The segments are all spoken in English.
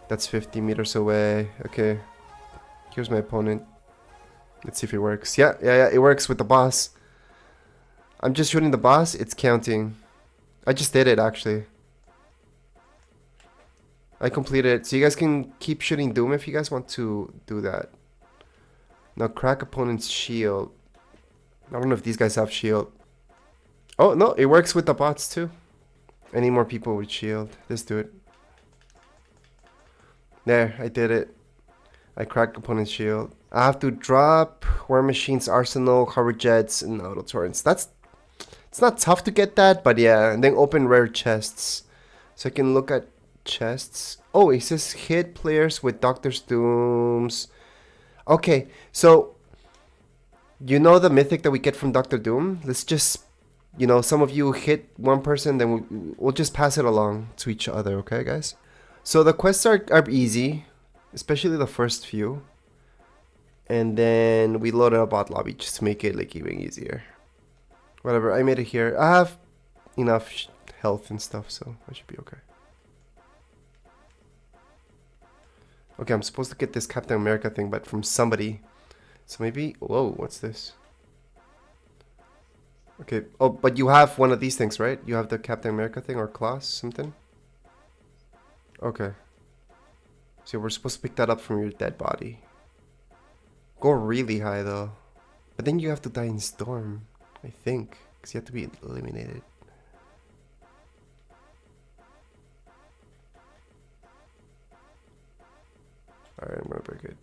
That's 50 meters away. Okay. Here's my opponent. Let's see if it works. Yeah, it works with the boss. I'm just shooting the boss. It's counting. I just did it, actually. I completed it. So you guys can keep shooting Doom if you guys want to do that. Now crack opponent's shield. I don't know if these guys have shield. Oh, no. It works with the bots, too. I need more people with shield. Let's do it. There, I did it. I cracked opponent's shield. I have to drop War Machine's arsenal, hover jets, and auto torrents. It's not tough to get that, but yeah. And then open rare chests. So I can look at chests. Oh, it says hit players with Doctor's Dooms. Okay, so you know the mythic that we get from Doctor Doom? Let's just, some of you hit one person, then we'll just pass it along to each other, okay, guys? So the quests are easy, especially the first few. And then we load a bot lobby just to make it like even easier. Whatever, I made it here. I have enough health and stuff, so I should be okay. Okay, I'm supposed to get this Captain America thing, but from somebody. So maybe, whoa, what's this? Okay, oh, but you have one of these things, right? You have the Captain America thing or class, something? Okay. So we're supposed to pick that up from your dead body. Go really high though. But then you have to die in storm, I think. Because you have to be eliminated. Alright, I'm gonna break it.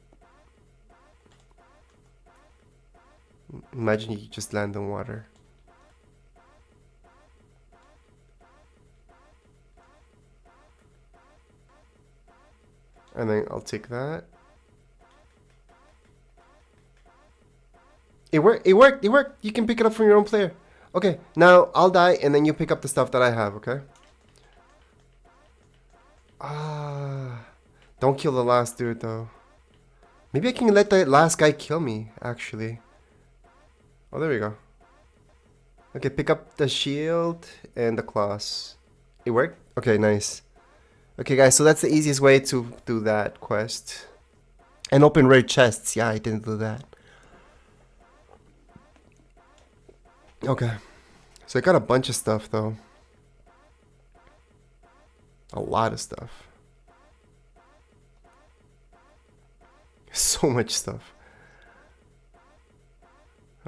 Imagine you just land on water. And then I'll take that. It worked, it worked, it worked! You can pick it up from your own player. Okay, now I'll die and then you pick up the stuff that I have, okay? Don't kill the last dude though. Maybe I can let the last guy kill me, actually. Oh, there we go. Okay, pick up the shield and the claws. It worked? Okay, nice. Okay, guys, so that's the easiest way to do that quest. And open rare chests. Yeah, I didn't do that. Okay. So I got a bunch of stuff, though. A lot of stuff. So much stuff.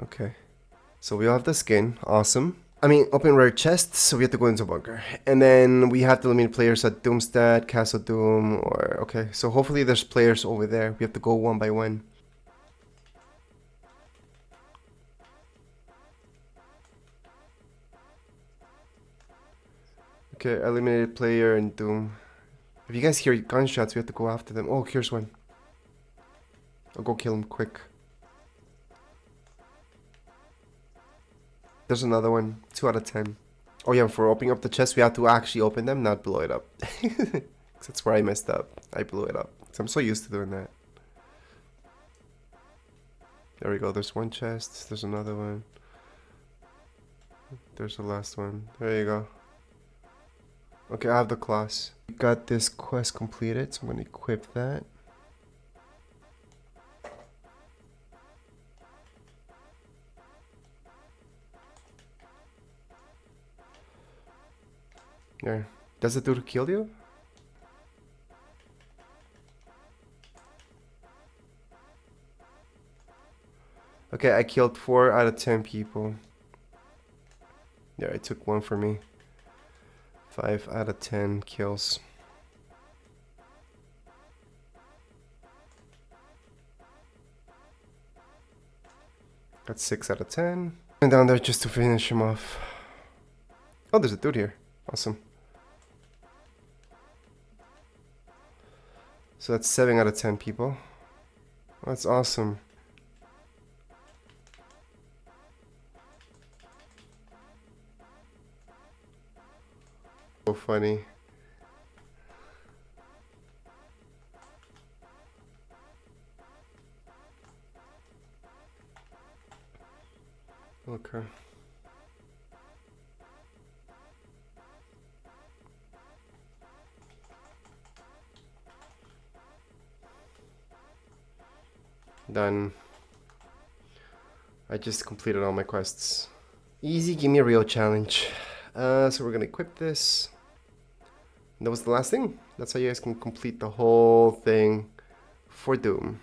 Okay. So we all have the skin. Awesome. I mean, open rare chests, so we have to go into a bunker. And then we have to eliminate players at Doomstead, Castle Doom, or... Okay, so hopefully there's players over there. We have to go one by one. Okay, eliminated player in Doom. If you guys hear gunshots, we have to go after them. Oh, here's one. I'll go kill him quick. There's another one. 2 out of 10. Oh yeah, for opening up the chest, we have to actually open them, not blow it up. That's where I messed up. I blew it up. So I'm so used to doing that. There we go. There's one chest. There's another one. There's the last one. There you go. Okay, I have the class. Got this quest completed, so I'm going to equip that. There. Does the dude kill you? Okay, I killed 4 out of 10 people. Yeah, it took 1 for me. 5 out of 10 kills. Got 6 out of 10. And down there just to finish him off. Oh, there's a dude here. Awesome. So that's 7 out of 10 people. That's awesome. So funny. Okay. Done. I just completed all my quests. Easy, give me a real challenge. So we're gonna equip this. And that was the last thing. That's how you guys can complete the whole thing for Doom.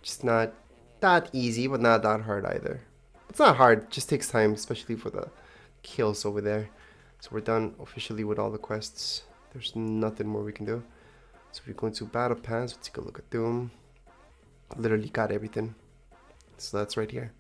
Just not that easy, but not that hard either. It's not hard, it just takes time, especially for the kills over there. So we're done officially with all the quests. There's nothing more we can do. So we're going to Battle Pass. Let's take a look at Doom. Literally got everything. So that's right here.